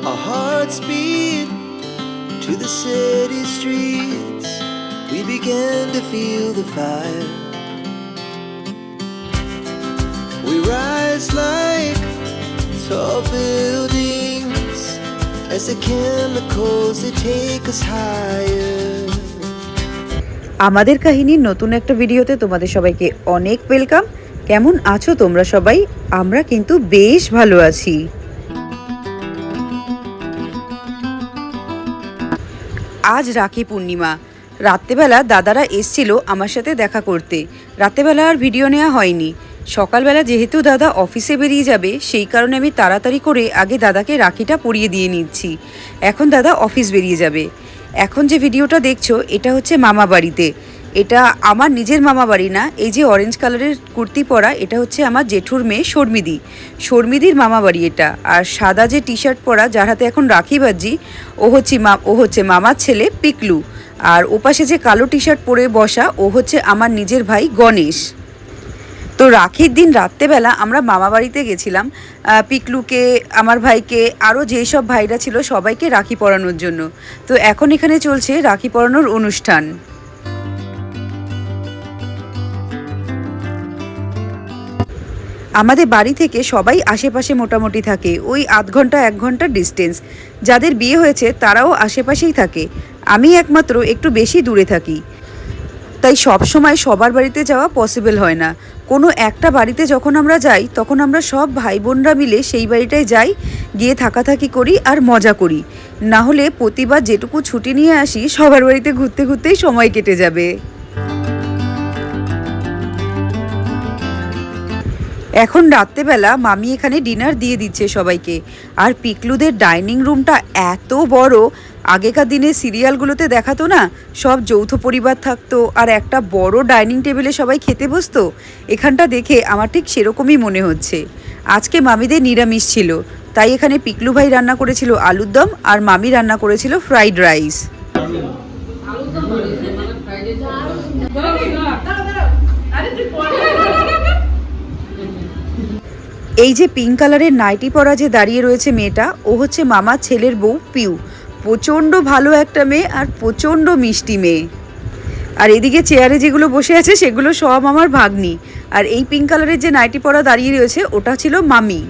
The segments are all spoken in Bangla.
Our hearts beat to the city streets. We began to feel the fire. We rise like tall buildings as the chemicals they take us higher. আমাদের কাহিনীর নতুন একটা ভিডিওতে তোমাদের সবাইকে অনেক ওয়েলকাম। কেমন আছো তোমরা সবাই? আমরা কিন্তু বেশ ভালো আছি। আজ রাখি পূর্ণিমা। রাত্রেবেলা দাদারা এসছিল আমার সাথে দেখা করতে। রাত্রেবেলা আর ভিডিও নেওয়া হয়নি। সকালবেলা যেহেতু দাদা অফিসে বেরিয়ে যাবে, সেই কারণে আমি তাড়াতাড়ি করে আগে দাদাকে রাখিটা পরিয়ে দিয়ে নিচ্ছি। এখন দাদা অফিস বেরিয়ে যাবে। এখন যে ভিডিওটা দেখছো এটা হচ্ছে মামা বাড়িতে। এটা আমার নিজের মামা বাড়ি না। এই যে অরেঞ্জ কালারের কুর্তি পরা, এটা হচ্ছে আমার জেঠুর মেয়ে শর্মিদির মামা বাড়ি এটা। আর সাদা যে টি শার্ট পরা, যার হাতে এখন রাখি বাজি, ও হচ্ছে মামার ছেলে পিকলু। আর ওপাশে যে কালো টি শার্ট পরে বসা, ও হচ্ছে আমার নিজের ভাই গণেশ। তো রাখির দিন রাত্রেবেলা আমরা মামা বাড়িতে গেছিলাম পিকলুকে, আমার ভাইকে, আরও যেই সব ভাইরা ছিল সবাইকে রাখি পরানোর জন্য। তো এখন এখানে চলছে রাখি পরানোর অনুষ্ঠান। আমাদের বাড়ি থেকে সবাই আশেপাশে মোটামুটি থাকে, ওই আধ ঘন্টা 1 ঘন্টার ডিস্টেন্স। যাদের বিয়ে হয়েছে তারাও আশেপাশেই থাকে। আমি একমাত্র একটু বেশি দূরে থাকি, তাই সব সময় সবার বাড়িতে যাওয়া পসিবল হয় না। কোনো একটা বাড়িতে যখন আমরা যাই, তখন আমরা সব ভাই বোনরা মিলে সেই বাড়িটায় যাই, গিয়ে থাকাথাকি করি আর মজা করি। না হলে প্রতিবার যেটুকু ছুটি নিয়ে আসি, সবার বাড়িতে ঘুরতে ঘুরতেই সময় কেটে যাবে। এখন রাত্রেবেলা মামি এখানে ডিনার দিয়ে দিচ্ছে সবাইকে। আর পিকলুদের ডাইনিং রুমটা এত বড়, আগেকার দিনে সিরিয়ালগুলোতে দেখাতো না, সব যৌথ পরিবার থাকতো আর একটা বড় ডাইনিং টেবিলে সবাই খেতে বসতো। এখানটা দেখে আমার ঠিক সেরকমই মনে হচ্ছে। আজকে মামিদের নিরামিষ ছিল, তাই এখানে পিকলু ভাই রান্না করেছিল আলুর দম আর মামি রান্না করেছিল ফ্রাইড রাইস। এই যে পিঙ্ক কালারের নাইটি পরা যে দাঁড়িয়ে রয়েছে মেয়েটা, ও হচ্ছে মামার ছেলের বউ পিউ। প্রচণ্ড ভালো একটা মেয়ে আর প্রচণ্ড মিষ্টি মেয়ে। আর এদিকে চেয়ারে যেগুলো বসে আছে সেগুলো সব আমার ভাগ্নি। আর এই পিঙ্ক কালারের যে নাইটি পরা দাঁড়িয়ে রয়েছে ওটা ছিল মামি।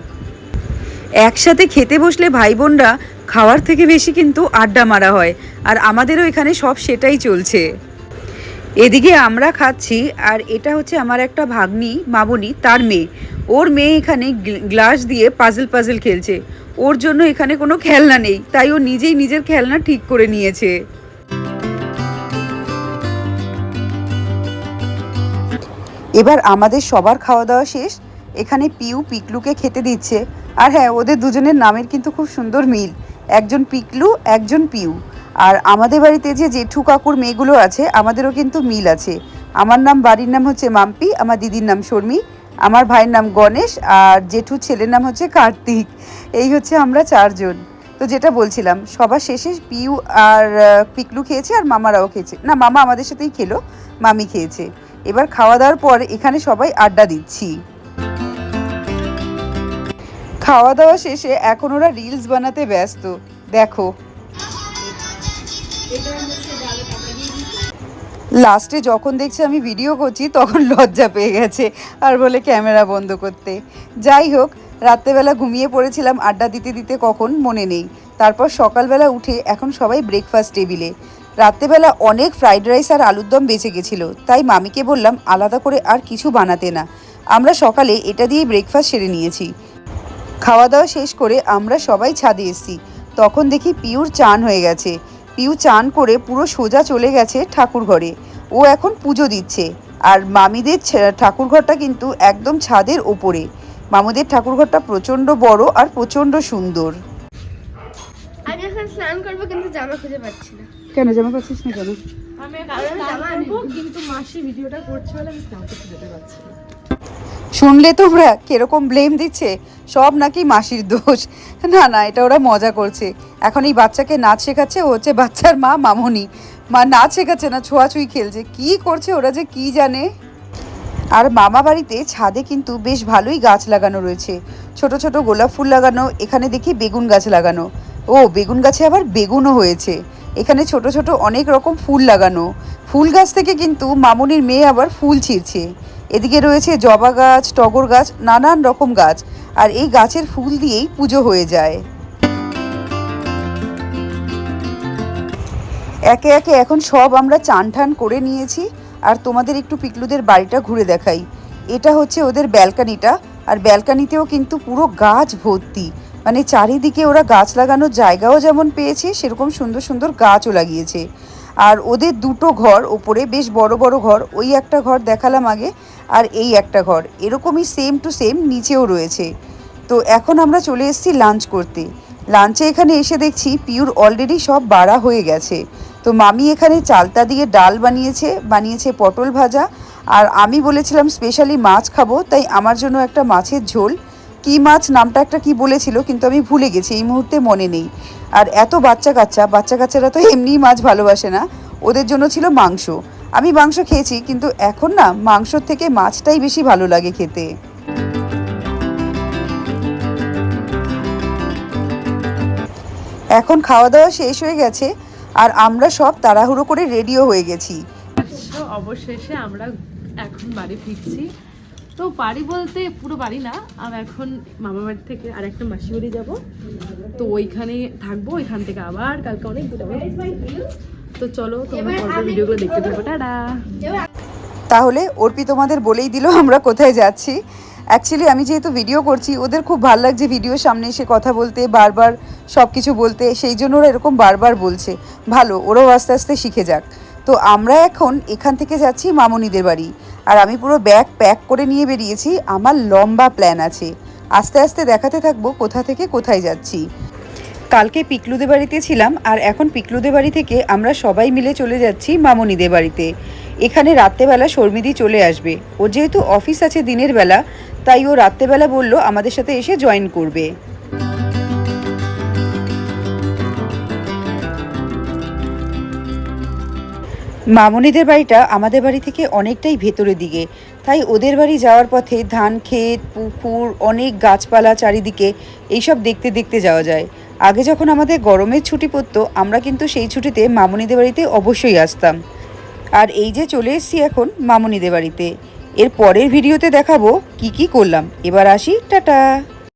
একসাথে খেতে বসলে ভাই বোনরা খাওয়ার থেকে বেশি কিন্তু আড্ডা মারা হয়, আর আমাদেরও এখানে সব সেটাই চলছে। এদিকে আমরা খাচ্ছি, আর এটা হচ্ছে আমার একটা ভাগ্নি মামনি, তার মেয়ে। ওর মেয়ে এখানে গ্লাস দিয়ে পাজল খেলছে। ওর জন্য এখানে কোনো খেলনা নেই, তাই ও নিজেই নিজের খেলনা ঠিক করে নিয়েছে। এবার আমাদের সবার খাওয়া দাওয়া শেষ। এখানে পিউ পিকলুকে খেতে দিচ্ছে। আর হ্যাঁ, ওদের দুজনের নামের কিন্তু খুব সুন্দর মিল, একজন পিকলু একজন পিউ। আর আমাদের বাড়িতে যে জেঠু কাকুর মেয়েগুলো আছে, আমাদেরও কিন্তু মিল আছে। আমার নাম, বাড়ির নাম হচ্ছে মাম্পি, আমার দিদির নাম শর্মি, আমার ভাইয়ের নাম গণেশ, আর জেঠুর ছেলের নাম হচ্ছে কার্তিক। এই হচ্ছে আমরা 4 জন। তো যেটা বলছিলাম, সবার শেষে পিউ আর পিকলু খেয়েছে আর মামারাও খেয়েছে। না, মামা আমাদের সাথেই খেলো, মামি খেয়েছে। এবার খাওয়া দাওয়ার পর এখানে সবাই আড্ডা দিচ্ছি। খাওয়া দাওয়া শেষে এখন ওরা রিলস বানাতে ব্যস্ত। দেখো, লাস্টে যখন দেখছে আমি ভিডিও করছি তখন লজ্জা পেয়ে গেছে আর বলে ক্যামেরা বন্ধ করতে। যাই হোক, রাত্রেবেলা ঘুমিয়ে পড়েছিলাম আড্ডা দিতে দিতে, কখন মনে নেই। তারপর সকালবেলা উঠে এখন সবাই ব্রেকফাস্ট টেবিলে। রাত্রেবেলা অনেক ফ্রাইড রাইস আর আলুর দম বেঁচে গেছিলো, তাই মামিকে বললাম আলাদা করে আর কিছু বানাতে না। আমরা সকালে এটা দিয়ে ব্রেকফাস্ট সেরে নিয়েছি। খাওয়া দাওয়া শেষ করে আমরা সবাই ছাদে এসেছি। তখন দেখি পিউর চান হয়ে গেছে। পিউ চান করে পুরো সোজা চলে গেছে ঠাকুর ঘরে। ও এখন পুজো দিচ্ছে। আর মামিদের ঠাকুর ঘরটা কিন্তু একদম ছাদের ওপরে। মামুদের ঠাকুর ঘরটা প্রচণ্ড বড় আর প্রচণ্ড সুন্দর। আজ এখন স্নান করবো, কিন্তু জামা খুঁজে পাচ্ছি না। কেন জামা পাচ্ছিস না কেন? আমি জামা আনবো, কিন্তু মাসি ভিডিওটা করছে বলে আমি স্নান করতে যেতে পারছি না। শুনলে তোমরা কিরকম ব্লেম দিচ্ছে, সব নাকি মাসির দোষ। না না, এটা ওরা মজা করছে। এখন এই বাচ্চাকে নাচ শেখাচ্ছে, ও হচ্ছে বাচ্চার মা মামনি। মা নাচ শেখাচ্ছে না, ছোঁয়াছুঁই খেলছে। কি করছে ওরা যে কি জানে। আর মামা বাড়িতে ছাদে কিন্তু বেশ ভালোই গাছ লাগানো রয়েছে, ছোট ছোট গোলাপ ফুল লাগানো, এখানে দেখি বেগুন গাছ লাগানো। ও বেগুন গাছে আবার বেগুনও হয়েছে। এখানে ছোট ছোট অনেক রকম ফুল লাগানো। ফুল গাছ থেকে কিন্তু মামুনির মেয়ে আবার ফুল ছিঁড়ছে। এদিকে রয়েছে জবা গাছ, টগর গাছ, নানান রকম গাছ। আর এই গাছের ফুল দিয়েই পুজো হয়ে যায়। একে একে এখন সব আমরা চান ঠান করে নিয়েছি। আর তোমাদের একটু পিকলুদের বাড়িটা ঘুরে দেখাই। এটা হচ্ছে ওদের ব্যালকানিটা। আর ব্যালকানিতেও কিন্তু পুরো গাছ ভর্তি, মানে চারিদিকে ওরা গাছ লাগানোর জায়গাও যেমন পেয়েছে, সেরকম সুন্দর সুন্দর গাছও লাগিয়েছে। আর ওদের দুটো ঘর ওপরে, বেশ বড় বড় ঘর। ওই একটা ঘর দেখালাম আগে, আর এই একটা ঘর এরকমই সেম টু সেম নিচেও রয়েছে। তো এখন আমরা চলে এসেছি লাঞ্চ করতে। লাঞ্চে এখানে এসে দেখছি পিউর অলরেডি সব বাড়া হয়ে গেছে। তো মামি এখানে চালতা দিয়ে ডাল বানিয়েছে পটল ভাজা। আর আমি বলেছিলাম স্পেশালি মাছ খাবো, তাই আমার জন্য একটা মাছের ঝোল। কী মাছ নামটা একটা কি বলেছিল, কিন্তু আমি ভুলে গেছি, এই মুহূর্তে মনে নেই। আর এত বাচ্চারা তো এমনিই মাছ ভালোবাসে না, ওদের জন্য ছিল মাংস। আমি মাংস খেয়েছি, কিন্তু এখন না মাংসর থেকে মাছটাই বেশি ভালো লাগে খেতে। এখন খাওয়া দাওয়া শেষ হয়ে গেছে, আর আমরা সব তাড়াহুড়ো করে রেডিও হয়ে গেছি। তো অবশেষে আমরা এখন বাড়ি ফিরছি। তো বাড়ি বলতে পুরো বাড়ি না, আমি এখন মামা বাড়ি থেকে আর একটা মাসি বাড়ি যাবো। তো ওইখানে থাকবো, ওইখান থেকে আবার কালকে অনেক দূর যাবো। তো চলো তোমরা পরের ভিডিওগুলো দেখতে থাকো। টাটা। তাহলে অর্পি তোমাদের বলেই দিল আমরা কোথায় যাচ্ছি। অ্যাকচুয়ালি আমি যেহেতু ভিডিও করছি, ওদের খুব ভালো লাগছে ভিডিওর সামনে এসে কথা বলতে, বারবার সব কিছু বলতে, সেই জন্য ওরা এরকম বারবার বলছে। ভালো, ওরাও আস্তে আস্তে শিখে যাক। তো আমরা এখন এখান থেকে যাচ্ছি মামুনিদের বাড়ি। আর আমি পুরো ব্যাগ প্যাক করে নিয়ে বেরিয়েছি। আমার লম্বা প্ল্যান আছে, আস্তে আস্তে দেখাতে থাকবো কোথা থেকে কোথায় যাচ্ছি। কালকে পিকলুদের বাড়িতে ছিলাম, আর এখন পিকলুদের বাড়ি থেকে আমরা সবাই মিলে চলে যাচ্ছি মামুনিদের বাড়িতে। এখানে রাত্রেবেলা শর্মিদি চলে আসবে। ওর যেহেতু অফিস আছে দিনের বেলা, তাই ও রাত্রেবেলা বলল আমাদের সাথে এসে জয়েন করবে। মামুনিদের বাড়িটা আমাদের বাড়ি থেকে অনেকটাই ভেতরের দিকে, তাই ওদের বাড়ি যাওয়ার পথে ধান ক্ষেত, পুকুর, অনেক গাছপালা চারিদিকে, এইসব দেখতে দেখতে যাওয়া যায়। আগে যখন আমাদের গরমের ছুটি পড়তো, আমরা কিন্তু সেই ছুটিতে মামুনিদের বাড়িতে অবশ্যই আসতাম। আর এই যে চলে এসেছি এখন মামুনিদের বাড়িতে। এর পরের ভিডিওতে দেখাবো কি কি করলাম। এবার আসি, টাটা।